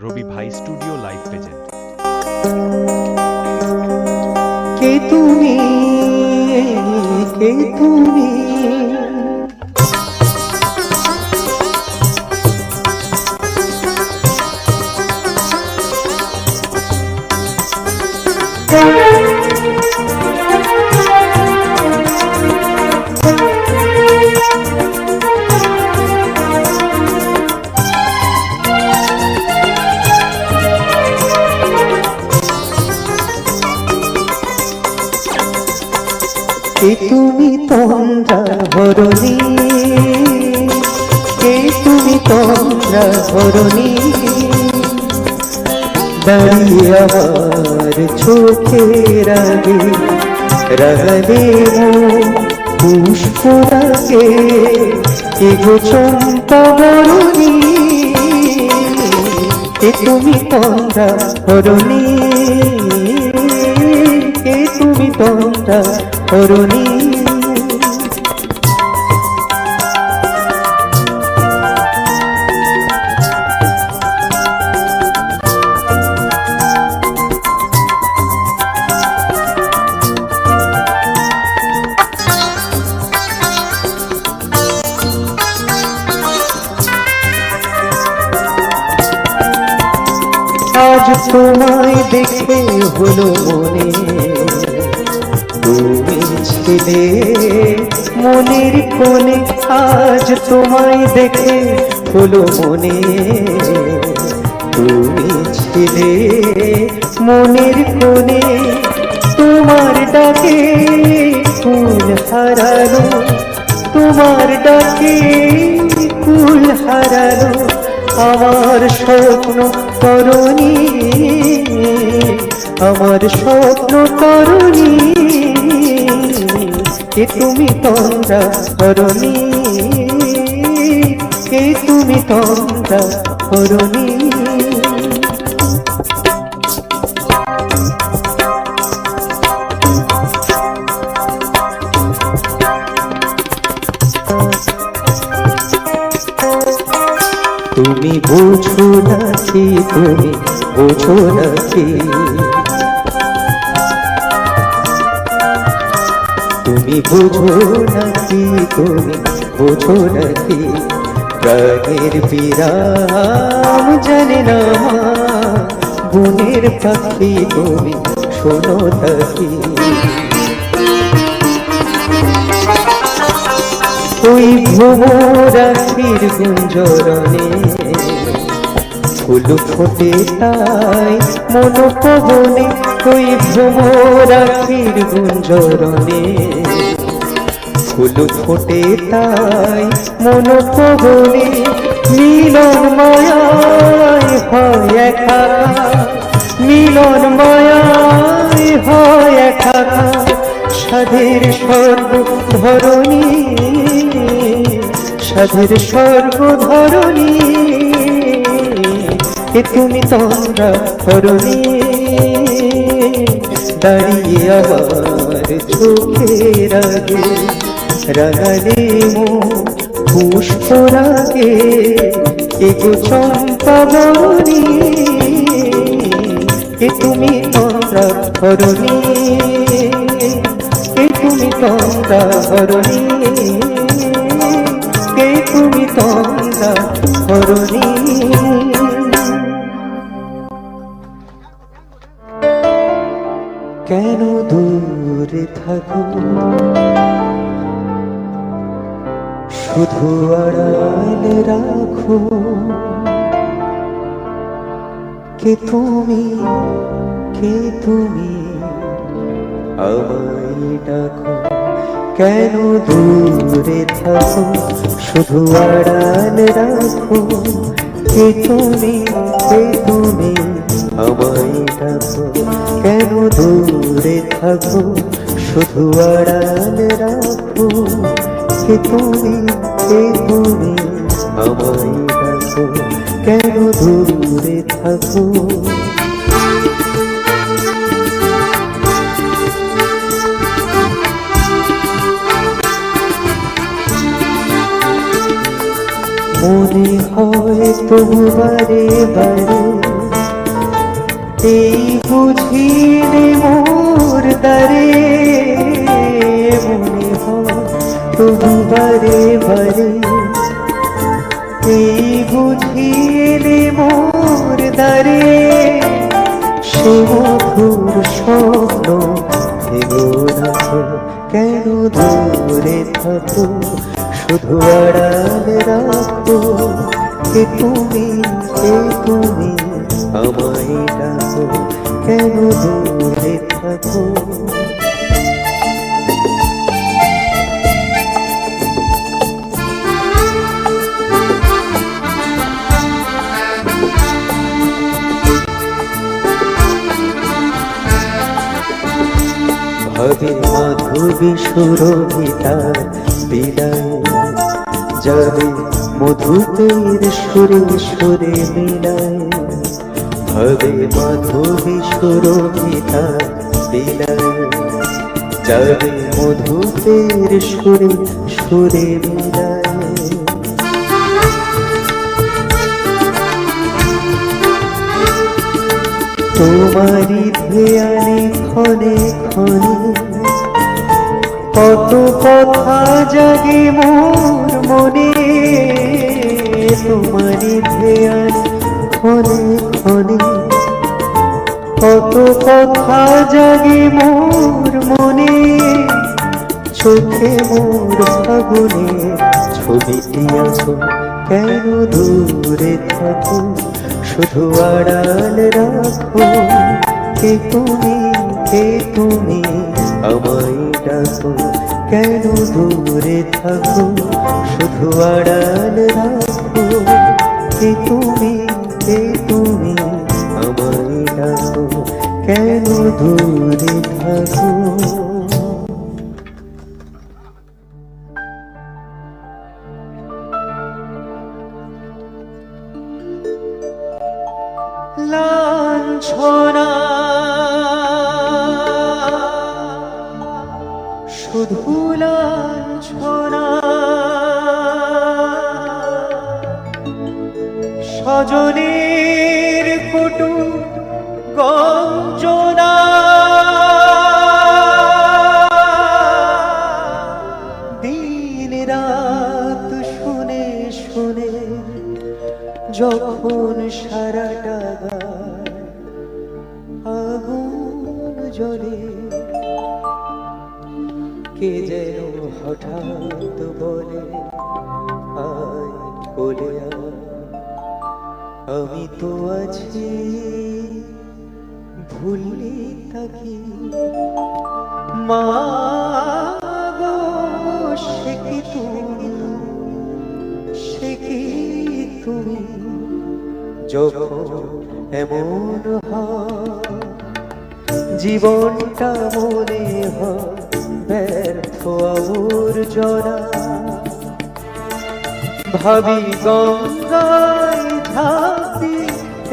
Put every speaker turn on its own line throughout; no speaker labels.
রবি ভাই studio live present.
কে তুমি, কে তুমি, কে তুমি তন্দ্রা হরণী, কে তুমি তন্দ্রা হরণী, দাঁড়িয়ে আমার চোখের আগে রাগালে পুষ্প রাগে, এগো চম্পা বরণী, কে তুমি তন্দ্রা হরণী, কে তুমি তন্দ্রা হরণী। আজ তোমায় দেখে হলো মনে, তুমি ছিলে মনের কোণে, আজ তোমায় দেখে হলো মনে, তুমি ছিলে মনের কোণে, তোমার ডাকে কুল হারালো, তোমার ডাকে কুল হারালো আমার স্বপ্ন তরুণী, আমার স্বপ্ন তরুণী, কে তুমি তন্দ্রা হরণী, কে তুমি তন্দ্রা হরণী। তুমি বোঝো নাকি, তুমি বোঝো নাকি, তুমি বোঝো নাকি, তুমি বোঝো নাকি, প্রাণের বিরাম জানে না বনের পাখি, তুমি শোনো নাকি, ওই ভ্রমরাশির গুঞ্জরণে ফুল ফোটে তাই মন পবনে, ওই ভ্রমরাশির গুঞ্জরণে ফুল ফোটে তাই মন পবনে, মিলন মায়ায় হয় একা, মিলন মায়ায় হয় একা, সাধের স্বর্গ ধরণী, সাধের স্বর্গ ধরণী, কে তুমি তন্দ্রা হরণী, দাঁড়িয়ে আমার চোখের আগে রাগালে পুষ্প রাগে, এগো চম্পা বরণী, কে তুমি তন্দ্রা হরণী, কে তুমি তন্দ্রা হরণী, কে তুমি তন্দ্রা হরণী। কেন দূরে থাকো, শুধু আড়ালে রাখো, কে তুমি, কে তুমি আমায় ডাকো, কেন দূরে থাকো, শুধু আড়ালে রাখো, কে তুমি, কে তুমি আমায় ডাকো, কেন দূরে থাকো, শুধু আড়ালে রাখো, কে তুমি, কে তুমি আমায় ডাকো, কেন দূরে থাকো। মনে হয় তবু বারে বারে এই বুঝিলে মোর দ্বারে মনে হয় তবু বারে বারে এই বুঝিলে মোর দ্বারে সে মধুর স্বপ্ন ভেঙো না তো, কেন দূরে থাকো শুধু আড়ালে রাখো কে তুমি আমায় ডাকো কেন দূরে থাকো। ভাবে মাধবী সুরভিতা বিদায় যাবে মধুতের সুরে সুরে মিলায় ভাবে মাধবী সুরভিতা বিদায় যাবে মধুতের সুরে সুরে মিলায়। তোমারি ধ্যানে ক্ষণে ক্ষণে কত কথা জাগে মোর মনে তোমারি ধ্যানে ক্ষণে ক্ষণে কত কথা জাগে মোর মনে চোখে মোর ফাগুনে ছবিটি আছো কেন দূরে থাকো শুধু আড়াল রাখো কে তুমি আমায় ডাকো কেন দূরে থাকো শুধু আড়াল রাখো কে তুমি আমায় ডাকো কেন দূরে থাকো। লাঞ্ছনা শুধু লাঞ্ছনা স্বজনের কটু গঞ্জনা দিন রাত শুনে শুনে যখন সারাটা গায় আগুন জ্বলে কে যেন হঠাৎ বলে আয় কোলে আয় আমি তো আছি ভুলি থাকি মা গো সে কি তুমি যখন এমন হয় জীবনটা মনে হয় ব্যর্থ আবর্জনা ভাবি গঙ্গায় ঝাঁপি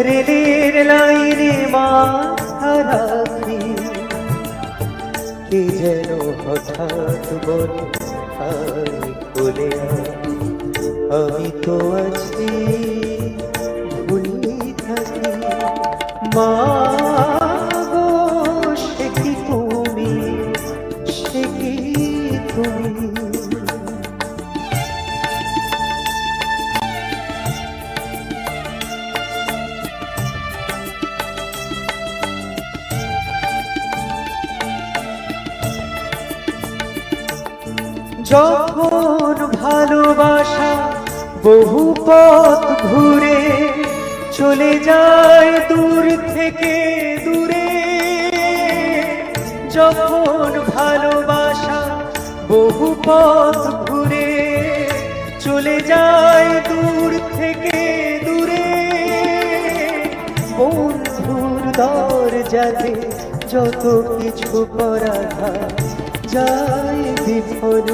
রেলের লাইনে মাথা রাখি কে যেন হঠাৎ বলে আয় কোলে আয় আমি তো আছি ভুলি থাকি মা গো সে কি তুমি যখন ভালোবাসা বহু পথ ঘুরে চলে যায় দূর থেকে দূরে যখন ভালোবাসা বহু পথ ঘুরে চলে যায় দূর থেকে দূরে বন্ধুর দরজাতে যত কিছু করা যায় বিফল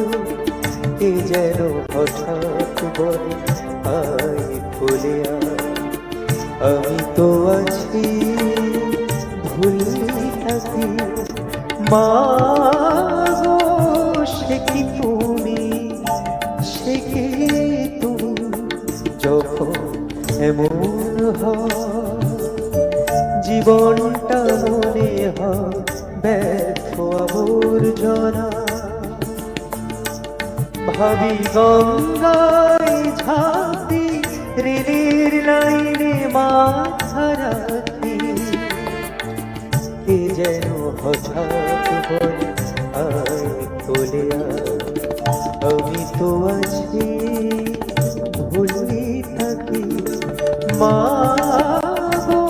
কে যেন হঠাৎ বলে আয় কোলে আয় আমি তো আছি ভুলি থাকি মা গো সে কি তুমি যখন এমন হয় জীবনটা মনে হয় ব্যর্থ আবর্জনা। ভাবি গঙ্গায় ঝাঁপি, রেলের লাইনে মাথা রাখি, কে যেন হঠাৎ বলে আয় চলে আয়, আমি তো আছি ভুলি থাকি। মা গো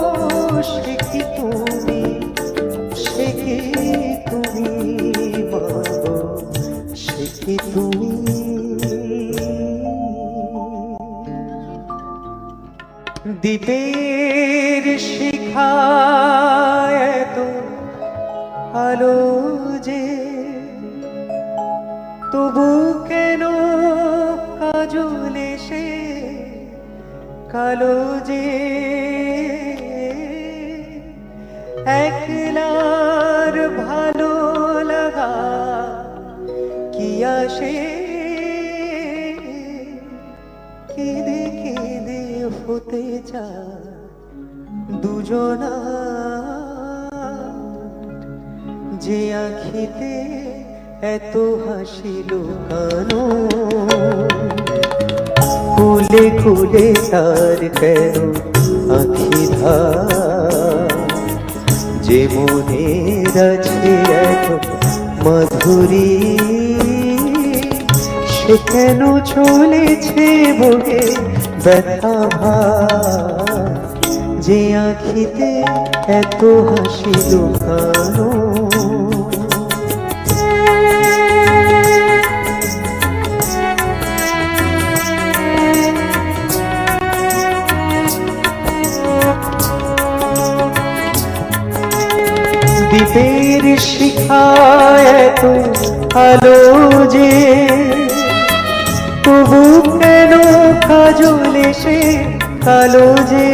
সে কি তুমি, সে কি তুমি, মা গো সে কি তুমি। দ্বীপের শিখায় এত আলো যে, তবু কেন কাজল এসে কালো যে। একলার ভালো লাগা কি আসে, কেঁদে কেঁদে হতে চায় দুজনা। যে আখিতে এত হাসি লুকানো, কুলে কুলে তার কেন আখি ধার। যে মনের আছে এত মাধুরী, সে কেন চলেছে বলে ব্যথা ভার। যে আখিতে এত হাসি লুকানো, দ্বীপের শিখায় এত আলো যে, তবু কেন কাজল এসে কালো যে।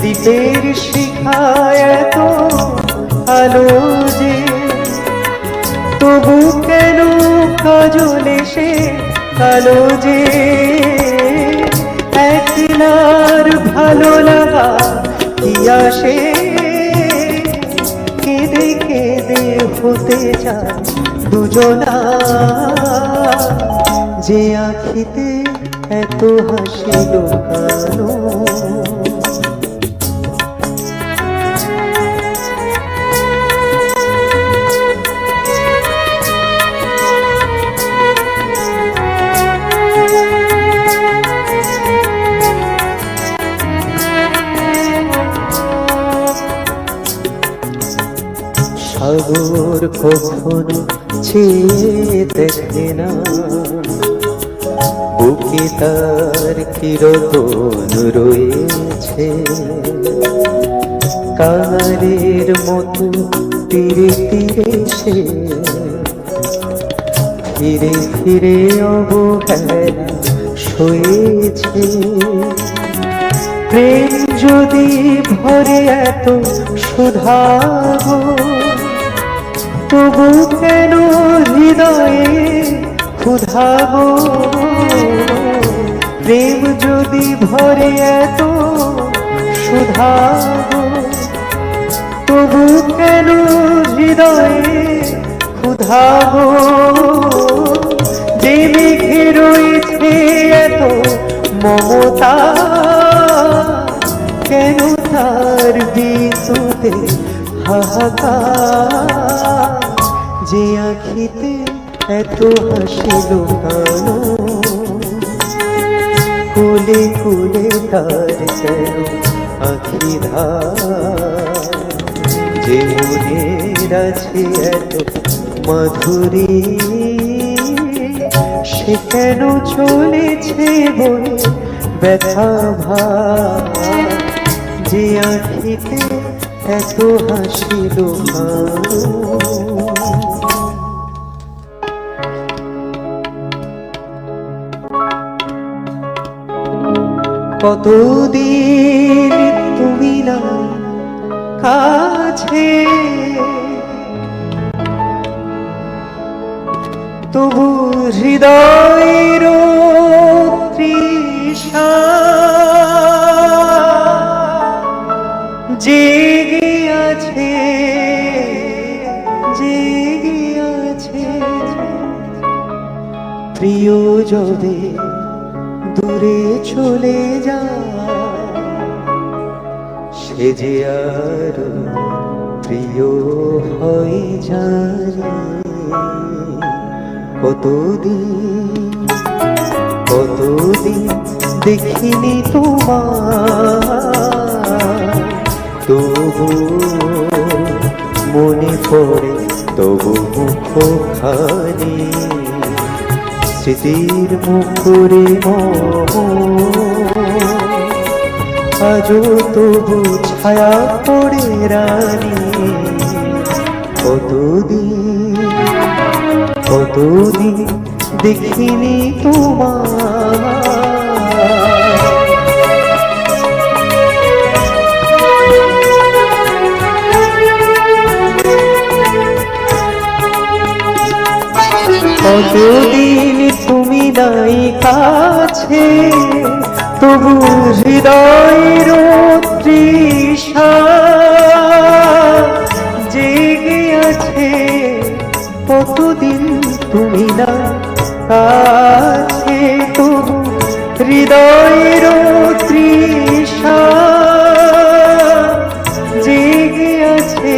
দ্বীপের শিখায় এত আলো যে, তবু কেন কাজল এসে কালো যে। একলার ভালো লাগা কি আসে, কেঁদে কেঁদে হতে যায় দুজনা। যে আখিতে এত হাসি লুকানো, সাগর কখনো চেয়ে দেখে না, বুকে তার কিরতন রয়েছে। কাঙালের মতো তীরে তীরে সে ফিরে ফিরে অবহেলা সয়েছে। প্রেম যদি ভরে এত সুধাগো, তবু কেন হৃদয়ে ক্ষুধাগো। প্রেম যদি ভরে এত সুধাগো, তবু কেন হৃদয়ে ক্ষুধাগো। যে মেঘে রয়েছে এত মমতা, কেন তার বিশুতে হাহাকার। যে আখিতে এত হাসি লুকানো, কুলে কুলে তার কেন আখি ধার। যে মনের আছে এত মাধুরী, সে কেন চলেছে বলে ব্যথা ভার। যে আখিতে এত হাসি লুকানো। কতদিন তুমি না কাছে, তবু হৃদয়ের তৃষা জেগে আছে, জেগে আছে প্রিয় যবে দূরে চলে যা, সে যে আর প্রিয় হয়ে জানি। কতদিন দেখিনি তোমার, তবু মনে পড়ে তবু মুখখানি, স্মৃতির মুখরে আজও তবু ছায়া পড়ে রানী। কতদিন দেখিনি তোমার। কতদিন তুমি নাই কাছে, তবু হৃদয়ের তৃষা জেগে আছে। কতদিন তুমি না কাছে, তবু হৃদয়ের তৃষা জেগে আছে,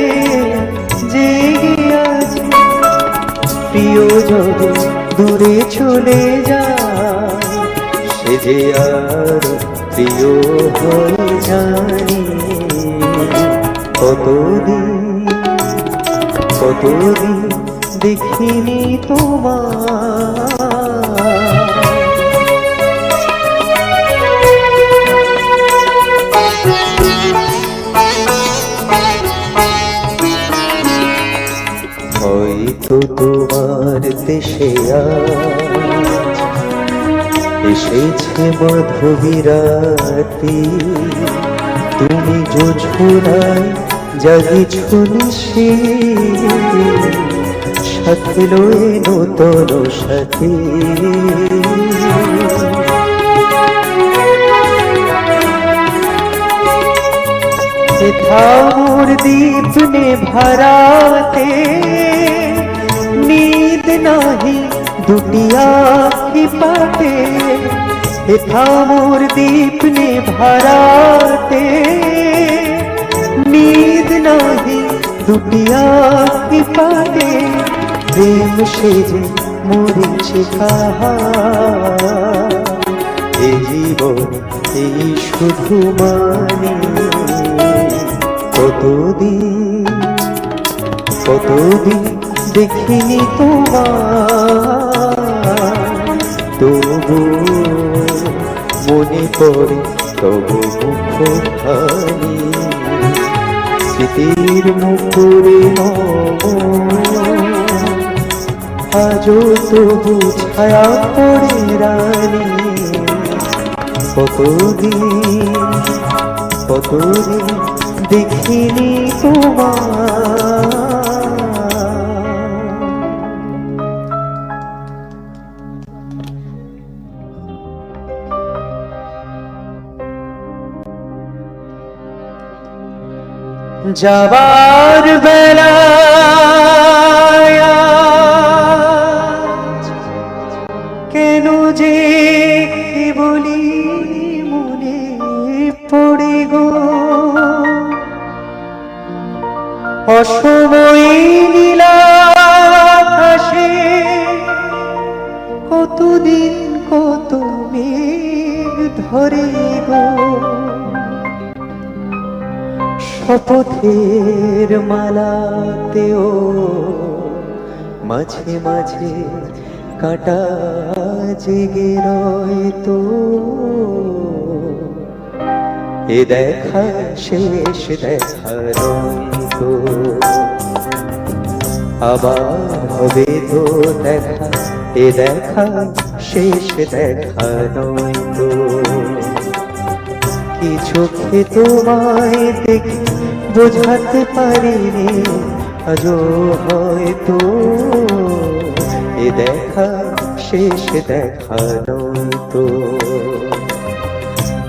জেগে আছে প্রিয় যবে দূরে চলে যায়, সে যে আর প্রিয় হয়ে জানি। কতদিন দেখিনি তোমার। হয়তো তোমার দেশে এসেছে মধুবিরাতি, তুমি যোছনায় জাগিছ নিশি, সাথে লয়ে নূতন সাথী। মোর দীপ নেভারাতে নীদ নাহি দুটি আঁখি পাতে, হেথা মোর দীপ নেভারাতে নীদ নাহি দুটি আঁখি পাতে। প্রেম সেজে মরিছে কাহা, এ জীবন এই শুধু মানে। কতদিন দেখিনি তোমার, তবু মনে পড়ে তবু মুখখানি, স্মৃতির মুখরে আজও তবু ছায়া পড়ে রানী। কতদিন দেখিনি তোমার। যাবার বেলা কেন যে বলি মনে পড়ে গো, অসময়ে নীলাকাশে কতদিন কত মেঘ ধরে গো। শপথের মালাতেও মাঝে মাঝে কাটা জেগে রয়তো, এ দেখা শেষ দেখা রয়তো, আবার হবে তো দেখা, এ দেখা শেষ দেখা নয়তো। কি চোখে তোমায় দেখে বোঝাতে পারিনি আজও হয়তো, এ দেখা শেষ দেখা নয়তো।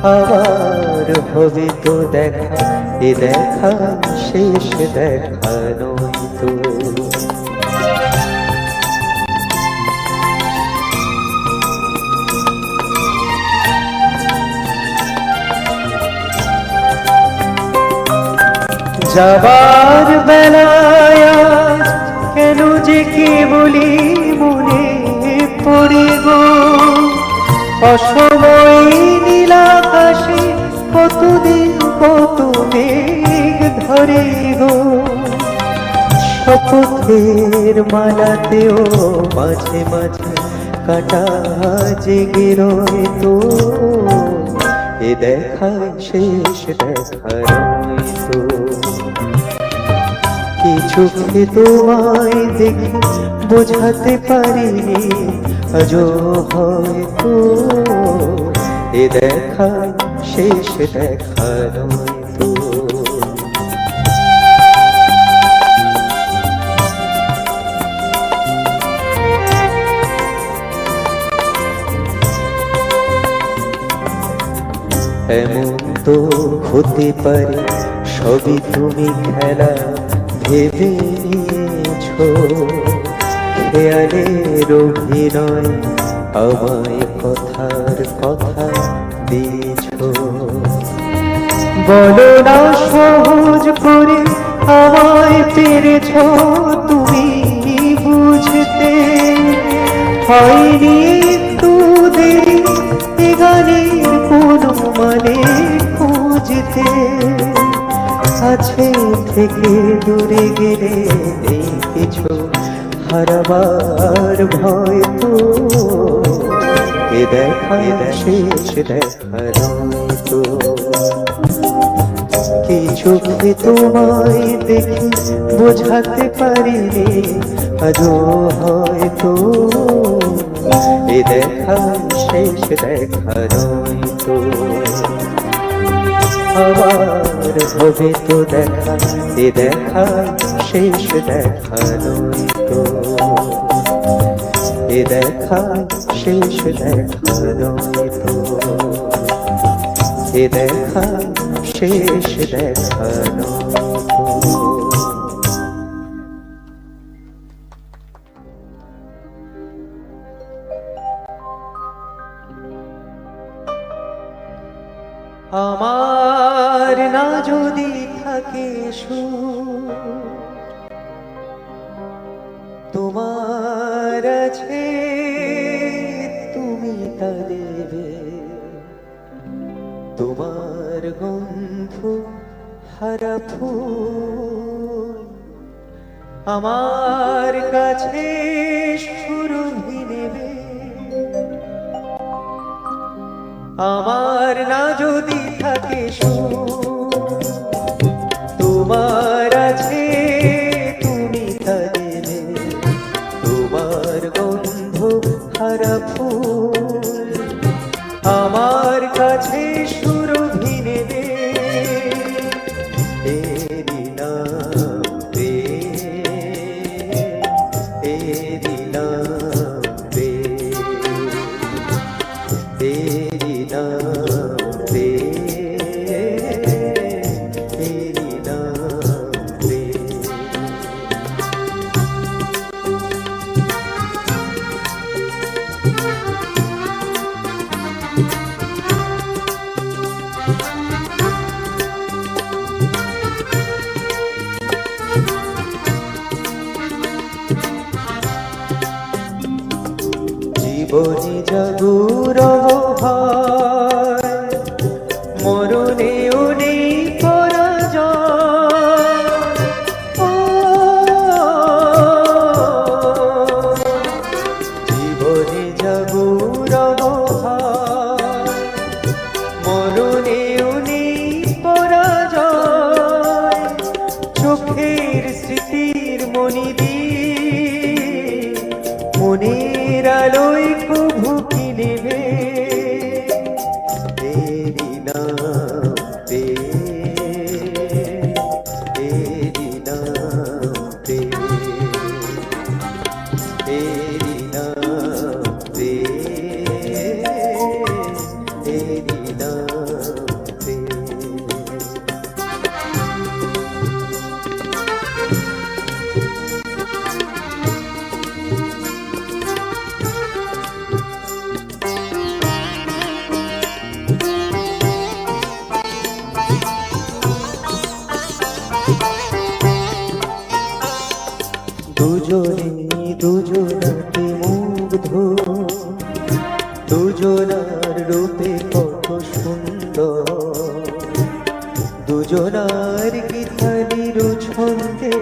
আবার হবে তো দেখা, এ দেখা শেষ দেখা নয় তো। যাবার বেলায় আজ কেন যে কেবলি মনে পড়ে গো, অসময় নীলাকাশে কতদিন কত মেঘ ধরে গো, শপথের মালাতেও মাঝে মাঝে কাটা জেগে রয় তো, এ দেখা শেষ দেখা নয় তো। কিছুকে তোমায় দেখে বোঝাতে পারিনি আজও হয়তো, এ দেখা শেষ দেখা নয় তো। এমন তো হতে পারে সবই তুমি খেলা ভেবে নিয়েছো, খেয়ালের অভিনয় আমায় কথার কথা দিয়েছো। বলো না সহজ করে আমায় পেরেছ তুমি বুঝতে, হয়নি একটু দেরি এ গানের কোনো মানে খুঁজতে, কাছে থেকে দূরে গেলে নেই কিছু হারাবার ভয় তো, এ দেখা শেষ দেখা নয় তো। কিছুকে তোমায় দেখে বোঝাতে পারিনি আজও হয়তো, এ দেখা শেষ দেখা নয় তো। আবার হবে তো দেখা, এ দেখা শেষ দেখা নয় তো, এ দেখা শেষ দেখা নয় তো, এ দেখা শেষ দেখা নয় তো। আমার না যদি থাকে সুর, তোমার আছে তুমি তা দেবে, তোমার গন্ধ হারা ফুল আমার কাছে সুরভি নেবে। আমার না যদি থাকে সুর, তোমার আছে তুমি তা দেবে, তোমার গন্ধ হারা ফুল আমার কাছে সুরভি নেবে। এরি নাম প্রেম, এরি নাম প্রেম, तेरी नाम तेरी नाम জীবনী জাগুরব হয়, মরণেও নেই পরাজয়। জীবনী জাগুরব হয়, মরণেও নেই পরাজয়। চোখের স্মৃতির মণি দিয়ে মনের আলোয় প্রভু কি নেবে। তেরি নাম দুজনে দুজনাকে মুগ্ধ, দুজনার রূপে কত সুন্দর, দুজনার গীতালির ছন্দে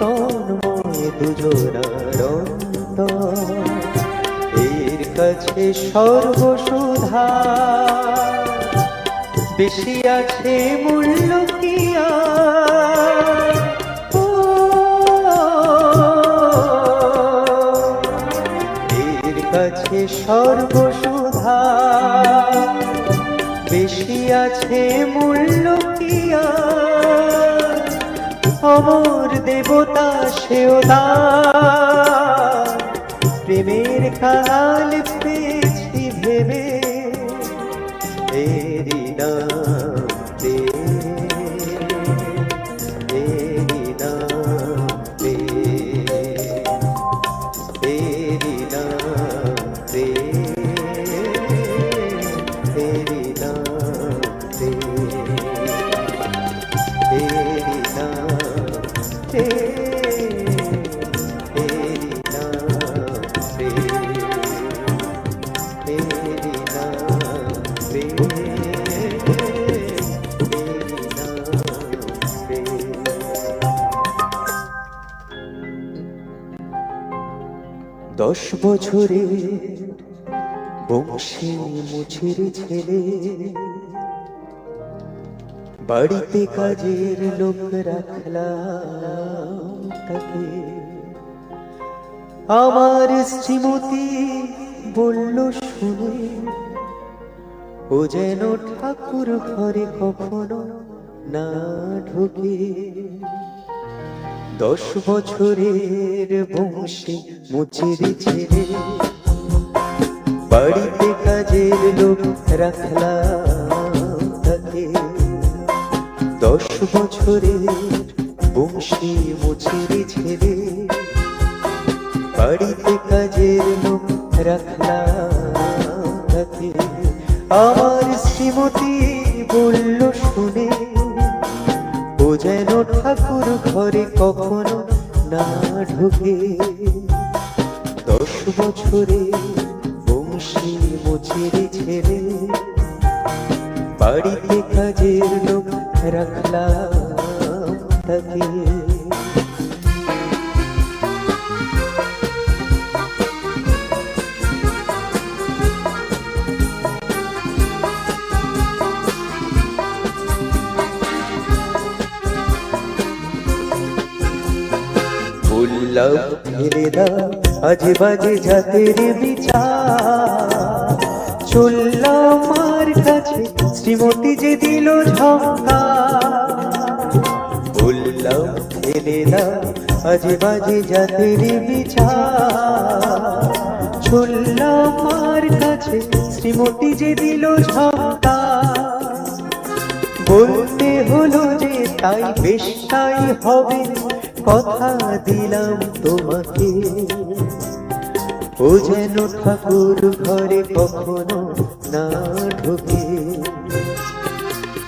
তন্ময় দুজনার অন্তর। এর কাছে সর্বসুধা বেশি আছে মূল্য কি আর? এর কাছে সর্বসুধা বেশি আছে মূল্য কি আর? অমর দেবতা সেও দান, প্রেমের কাল পেয়েছি ভেবে, এরি নাম প্রেম, এরি নাম প্রেম, এরি নাম প্রেম, এরি নাম প্রেম, এরি নাম প্রেম, এরি নাম প্রেম, এরি নাম প্রেম, এরি নাম প্রেম। 10 বছরের বংশী মুছির ছেলে, বাড়িতে কাজের লোক রাখলাম তাকে। আমার শ্রীমতী বলল শুনে, ও যেন ঠাকুর ঘরে কখনো না ঢোকে। 10 বছরের বংশী মুচির ছেলে, বাড়িতে কাজের লোক রাখলাম তাকে। 10 বছরের বংশী মুচির ছেলে, বাড়িতে কাজের লোক রাখলাম তাকে। আমার শ্রীমতী বলল শুনে, ও যেন ঠাকুর ঘরে কখনো না ঢোকে। 10 বছরের বংশী মুচির ছেলে, বাড়িতে কাজের লোক রাখলাম তাকে। বললাম ফেলে দাও আজে বাজে জাতের বিচার, চললাম মার কাছে শ্রীমতী যে দিল ঝঙ্কা। বললাম ফেলে দাও আজে বাজে জাতের বিচার, চললাম মার কাছে শ্রীমতী যে দিল ঝঙ্কা। বলতে হলো যে তাই বেশ তাই হবে, কথা দিলাম তোমাকে। ও যেন ঠাকুর ঘরে কখনো না ঢোকে।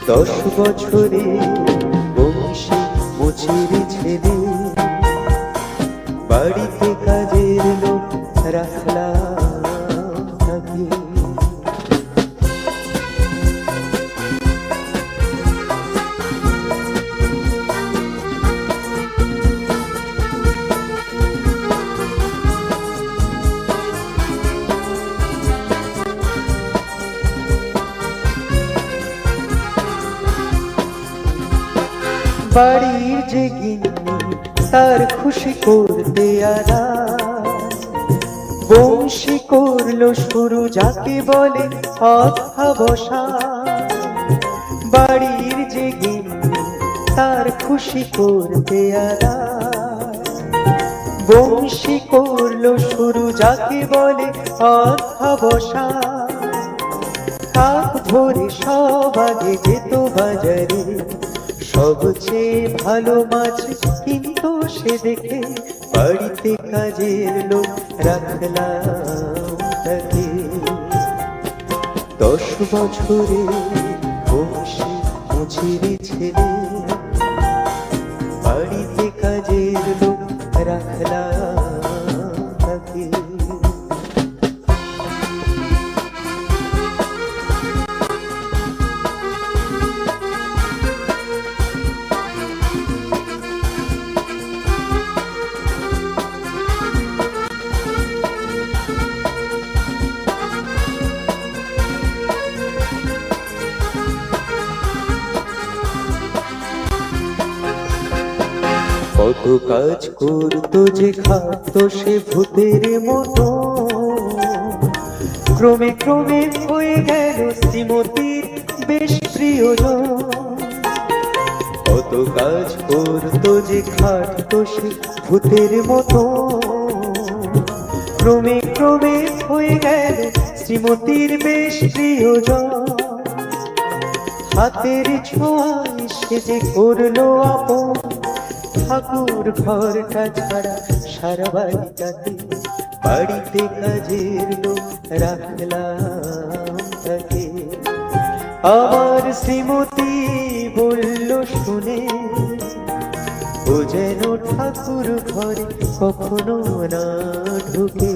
10 বছরে বংশী মুচির ছেলে, বাড়িতে কাজের লোক রাখলাম তাকে। বাড়ির যে গিন্নি তার খুশি করতে আরাম, বংশী করলো শুরু যাকে বলে অধ্যবসান। বাড়ির যে গিন্নি তার খুশি করতে আরাম, বংশী করলো শুরু যাকে বলে অধ্যবসান। কাক ভোরে সব আগে যেত বাজারে, সবচেয়ে ভালো মাছ কিন্তু সে দেখে, বাড়িতে কাজের লোক রাখলাম তাকে। 10 বছরে বংশী মুচির ছেলে, বাড়িতে কাজের লোক রাখলাম তাকে। কত কাজ করতো যে খাতো সে ভূতের মতো, ক্রমে ক্রমে হয়ে গেল শ্রীমতীর বেশ প্রিয়জন। কত কাজ করতো যে খাতো সে ভূতের মতো, ক্রমে ক্রমে হয়ে গেল শ্রীমতীর বেশ প্রিয়জন। হাতের ছোঁয়ায় সে যে করলো আপন, ঠাকুর ঘরটা ছাড়া সারা বাড়িটাতে, বাড়িতে কাজের লোক রাখলাম তাকে। আমার শ্রীমতী বলল শুনে, ও যেন ঠাকুর ঘরে কখনো না ঢুকে।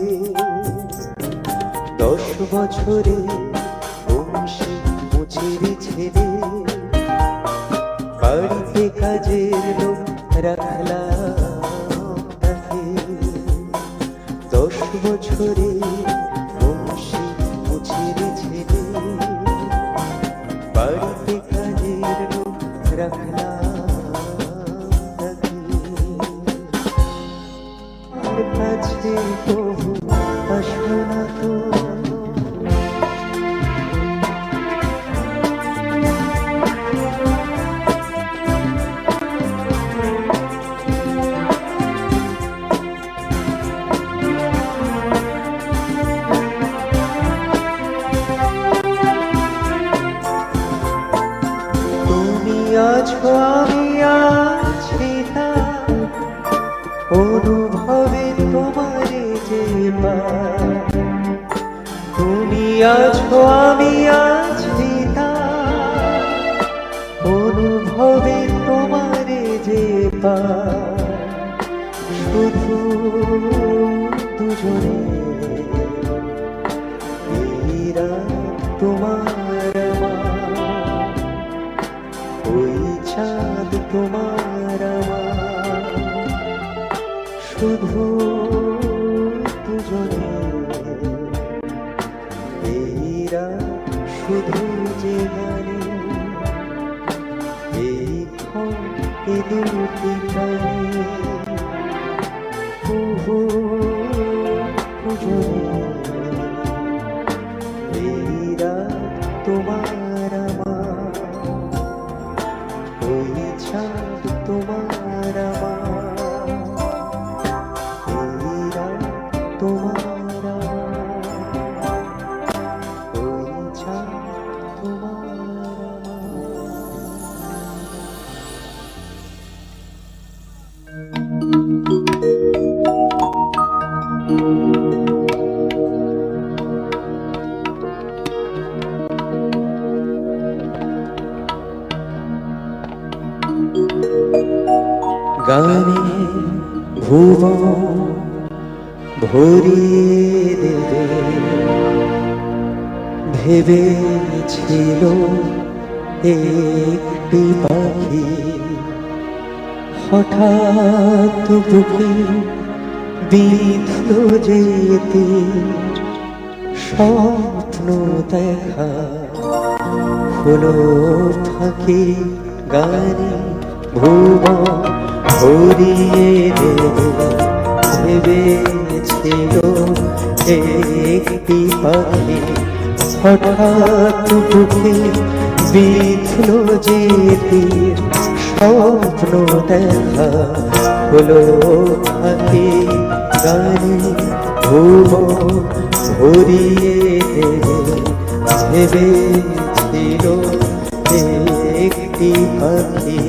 10 বছরে বংশী মুছের ছেড়ে, বাড়িতে কাজের লোক রাখলাম তাকে। 10 বছরে বংশী মুছের ছেড়ে, বাড়িতে কাজের লোক রাখলাম তাকে। আর কাছে বহু আসো না তো, আছো আমি আছি না, অনুভবে তোমারে যে পাই। তুমি আছো আমি আছি না, অনুভবে তোমারে যে পাই। শুধু দুজনে এই রাত তোমার আমার, ওই চাঁদ তোমার আমার। শুধু দুজনে এই রাত শুধু যে গানে, এই ক্ষণ এ দুটি প্রাণে। শুধু দুজনে এই রাত তোমার আমার, ওই চাঁদ তোমার আমার, এই রাত তোমার আমার, ওই চাঁদ তোমার গানে ভুবন ভরিয়ে দেবে, ভেবেছিল একটি পাখি হঠাৎ বুকে বিঁধল যেতে। স্বপ্ন দেখা হলো ফাঁকি, গানে ভুবন ভরিয়ে দেবে, ভেবেছিল একটি পাখি হঠাৎ বুকে বিঁধল যেতে। স্বপ্ন দেখা হলো ফাঁকি, গানে ভুবন ভরিয়ে দেবে, ভেবেছিল একটি পাখি।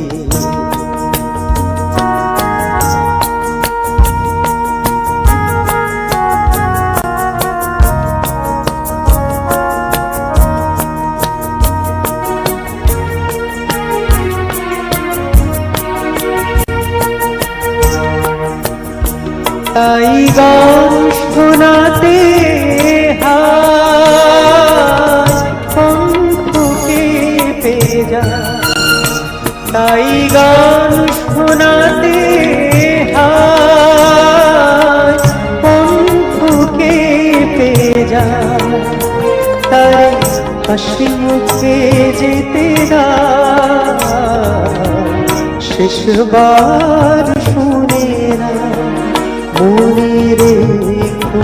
তাই গান শোনাতে হায় কণ্ঠকে পেয়ে যায়, তাই গান শোনাতে হায় কণ্ঠকে পেয়ে যায়, তাই হাসি মুখে যেতে না শেষবার শুনে না, মনে রেখো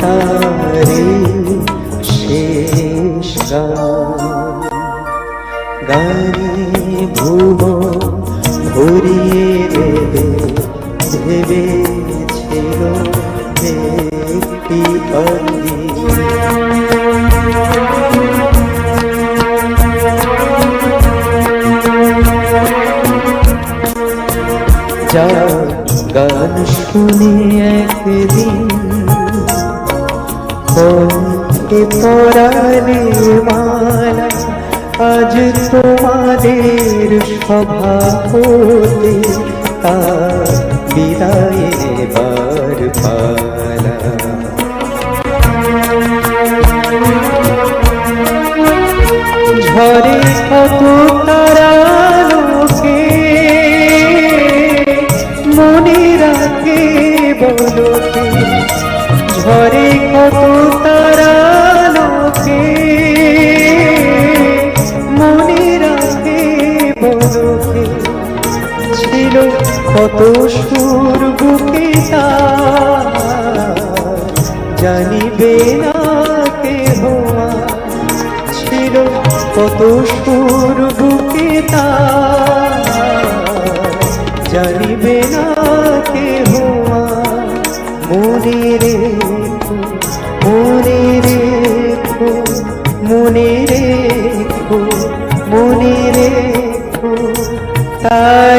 তারে শেষ গান। গানে ভুবন ভরিয়ে দেবে ভেবেছিল একটি পাখি। যা গান শুনি একদিন কণ্ঠে পরাণে মালা, আজ তোমাদের সভা হতে তার বিদায়ের বার পালা। ঝরে কত তারা লোকে মনে রাখে বলতে, ঝরে কত তারা লোকে মনে রাখে বলতে, ছিল কত সুর বুকে তার জানিবে না কেহ, ছিল কত সুর বুকে তার জানিবে না কেহ। মনে রেখো মনে রেখো মনে রেখো মনে রেখো তার